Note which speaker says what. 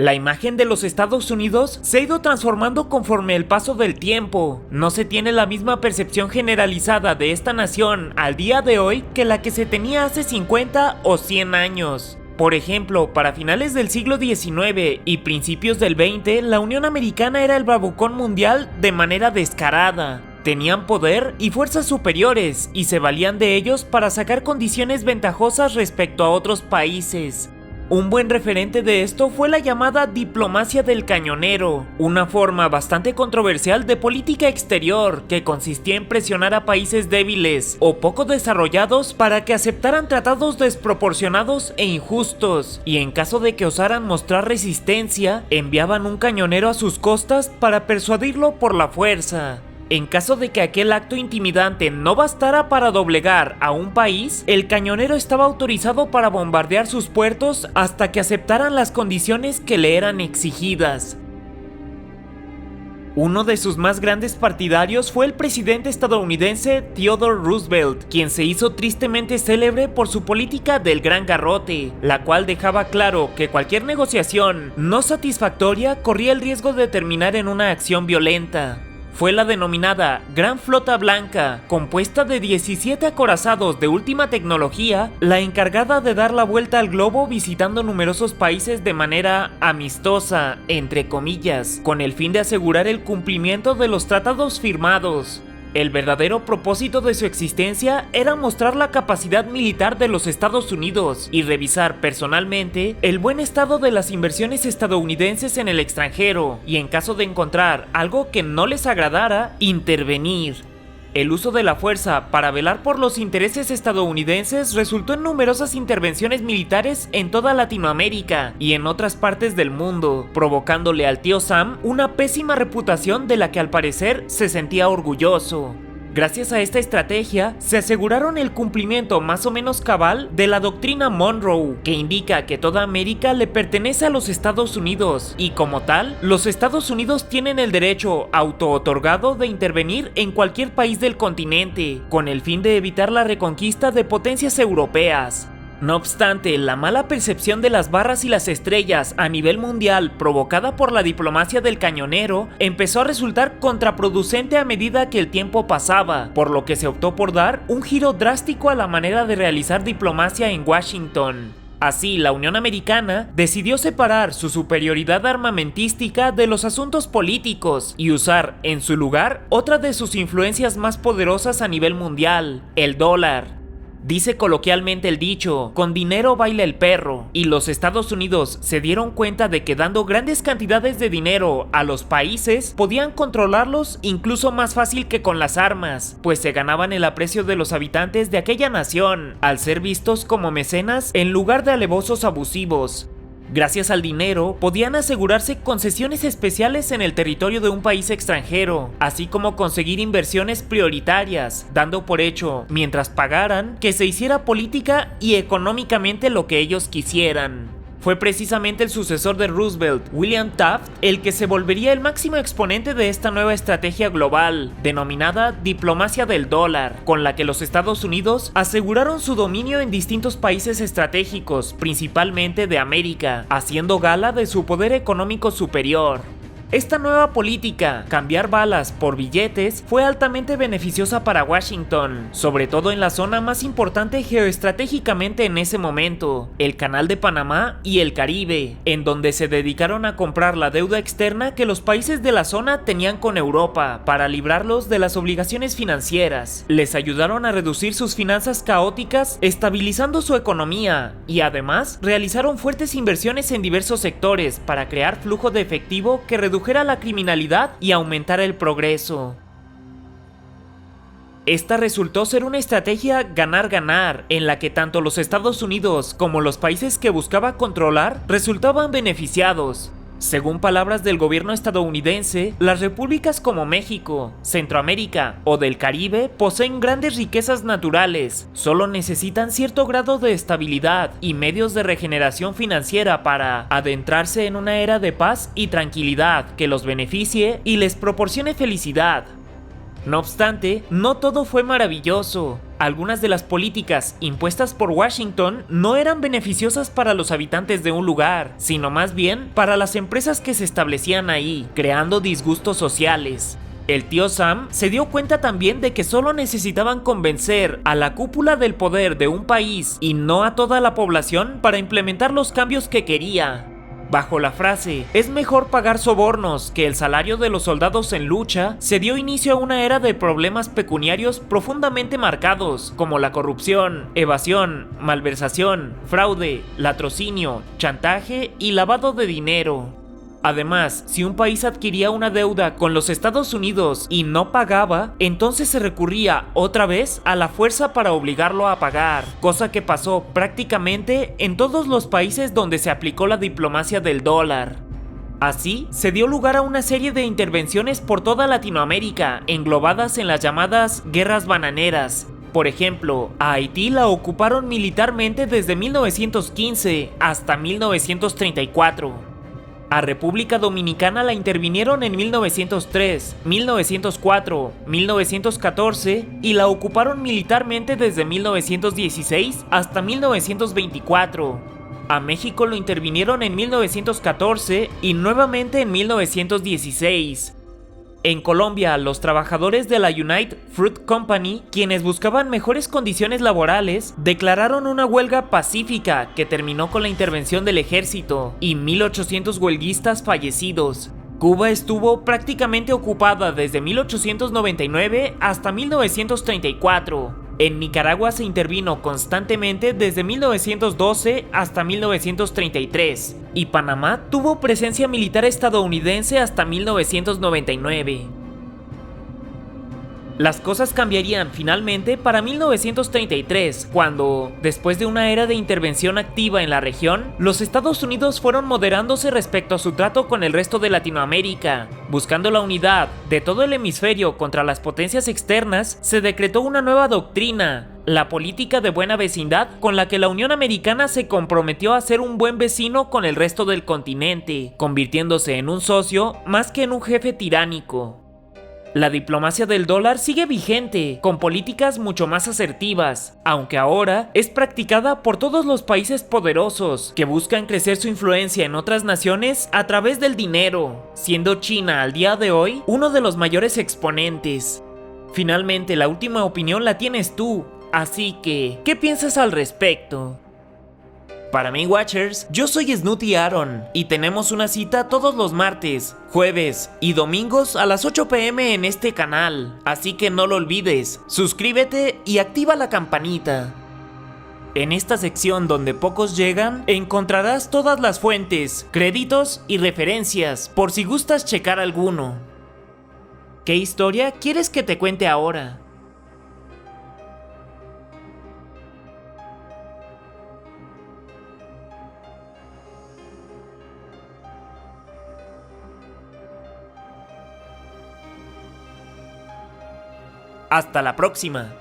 Speaker 1: La imagen de los Estados Unidos se ha ido transformando conforme el paso del tiempo. No se tiene la misma percepción generalizada de esta nación al día de hoy que la que se tenía hace 50 o 100 años. Por ejemplo, para finales del siglo XIX y principios del XX, la Unión Americana era el bravucón mundial de manera descarada. Tenían poder y fuerzas superiores y se valían de ellos para sacar condiciones ventajosas respecto a otros países. Un buen referente de esto fue la llamada diplomacia del cañonero, una forma bastante controversial de política exterior que consistía en presionar a países débiles o poco desarrollados para que aceptaran tratados desproporcionados e injustos, y en caso de que osaran mostrar resistencia, enviaban un cañonero a sus costas para persuadirlo por la fuerza. En caso de que aquel acto intimidante no bastara para doblegar a un país, el cañonero estaba autorizado para bombardear sus puertos hasta que aceptaran las condiciones que le eran exigidas. Uno de sus más grandes partidarios fue el presidente estadounidense Theodore Roosevelt, quien se hizo tristemente célebre por su política del gran garrote, la cual dejaba claro que cualquier negociación no satisfactoria corría el riesgo de terminar en una acción violenta. Fue la denominada Gran Flota Blanca, compuesta de 17 acorazados de última tecnología, la encargada de dar la vuelta al globo visitando numerosos países de manera amistosa, entre comillas, con el fin de asegurar el cumplimiento de los tratados firmados. El verdadero propósito de su existencia era mostrar la capacidad militar de los Estados Unidos y revisar personalmente el buen estado de las inversiones estadounidenses en el extranjero, y en caso de encontrar algo que no les agradara, intervenir. El uso de la fuerza para velar por los intereses estadounidenses resultó en numerosas intervenciones militares en toda Latinoamérica y en otras partes del mundo, provocándole al tío Sam una pésima reputación de la que al parecer se sentía orgulloso. Gracias a esta estrategia, se aseguraron el cumplimiento más o menos cabal de la doctrina Monroe, que indica que toda América le pertenece a los Estados Unidos, y como tal, los Estados Unidos tienen el derecho auto-otorgado de intervenir en cualquier país del continente, con el fin de evitar la reconquista de potencias europeas. No obstante, la mala percepción de las barras y las estrellas a nivel mundial provocada por la diplomacia del cañonero empezó a resultar contraproducente a medida que el tiempo pasaba, por lo que se optó por dar un giro drástico a la manera de realizar diplomacia en Washington. Así, la Unión Americana decidió separar su superioridad armamentística de los asuntos políticos y usar, en su lugar, otra de sus influencias más poderosas a nivel mundial, el dólar. Dice coloquialmente el dicho, con dinero baila el perro, y los Estados Unidos se dieron cuenta de que dando grandes cantidades de dinero a los países, podían controlarlos incluso más fácil que con las armas, pues se ganaban el aprecio de los habitantes de aquella nación, al ser vistos como mecenas en lugar de alevosos abusivos. Gracias al dinero, podían asegurarse concesiones especiales en el territorio de un país extranjero, así como conseguir inversiones prioritarias, dando por hecho, mientras pagaran, que se hiciera política y económicamente lo que ellos quisieran. Fue precisamente el sucesor de Roosevelt, William Taft, el que se volvería el máximo exponente de esta nueva estrategia global, denominada diplomacia del dólar, con la que los Estados Unidos aseguraron su dominio en distintos países estratégicos, principalmente de América, haciendo gala de su poder económico superior. Esta nueva política, cambiar balas por billetes, fue altamente beneficiosa para Washington, sobre todo en la zona más importante geoestratégicamente en ese momento, el Canal de Panamá y el Caribe, en donde se dedicaron a comprar la deuda externa que los países de la zona tenían con Europa, para librarlos de las obligaciones financieras. Les ayudaron a reducir sus finanzas caóticas, estabilizando su economía, y además realizaron fuertes inversiones en diversos sectores para crear flujo de efectivo que redujera la criminalidad y aumentara el progreso. Esta resultó ser una estrategia ganar-ganar, en la que tanto los Estados Unidos como los países que buscaba controlar resultaban beneficiados. Según palabras del gobierno estadounidense, las repúblicas como México, Centroamérica o del Caribe poseen grandes riquezas naturales, solo necesitan cierto grado de estabilidad y medios de regeneración financiera para adentrarse en una era de paz y tranquilidad que los beneficie y les proporcione felicidad. No obstante, no todo fue maravilloso. Algunas de las políticas impuestas por Washington no eran beneficiosas para los habitantes de un lugar, sino más bien para las empresas que se establecían ahí, creando disgustos sociales. El tío Sam se dio cuenta también de que solo necesitaban convencer a la cúpula del poder de un país y no a toda la población para implementar los cambios que quería. Bajo la frase "es mejor pagar sobornos que el salario de los soldados en lucha", se dio inicio a una era de problemas pecuniarios profundamente marcados, como la corrupción, evasión, malversación, fraude, latrocinio, chantaje y lavado de dinero. Además, si un país adquiría una deuda con los Estados Unidos y no pagaba, entonces se recurría otra vez a la fuerza para obligarlo a pagar, cosa que pasó prácticamente en todos los países donde se aplicó la diplomacia del dólar. Así, se dio lugar a una serie de intervenciones por toda Latinoamérica, englobadas en las llamadas guerras bananeras. Por ejemplo, a Haití la ocuparon militarmente desde 1915 hasta 1934. A República Dominicana la intervinieron en 1903, 1904, 1914 y la ocuparon militarmente desde 1916 hasta 1924. A México lo intervinieron en 1914 y nuevamente en 1916. En Colombia, los trabajadores de la United Fruit Company, quienes buscaban mejores condiciones laborales, declararon una huelga pacífica que terminó con la intervención del ejército y 1800 huelguistas fallecidos. Cuba estuvo prácticamente ocupada desde 1899 hasta 1934. En Nicaragua se intervino constantemente desde 1912 hasta 1933, y Panamá tuvo presencia militar estadounidense hasta 1999. Las cosas cambiarían finalmente para 1933, cuando, después de una era de intervención activa en la región, los Estados Unidos fueron moderándose respecto a su trato con el resto de Latinoamérica. Buscando la unidad de todo el hemisferio contra las potencias externas, se decretó una nueva doctrina, la política de buena vecindad, con la que la Unión Americana se comprometió a ser un buen vecino con el resto del continente, convirtiéndose en un socio más que en un jefe tiránico. La diplomacia del dólar sigue vigente, con políticas mucho más asertivas, aunque ahora es practicada por todos los países poderosos que buscan crecer su influencia en otras naciones a través del dinero, siendo China al día de hoy uno de los mayores exponentes. Finalmente, la última opinión la tienes tú, así que, ¿qué piensas al respecto? Para mí, Watchers, yo soy Snooty Aaron y tenemos una cita todos los martes, jueves y domingos a las 8 p.m. en este canal, así que no lo olvides, suscríbete y activa la campanita. En esta sección donde pocos llegan, encontrarás todas las fuentes, créditos y referencias, por si gustas checar alguno. ¿Qué historia quieres que te cuente ahora? Hasta la próxima.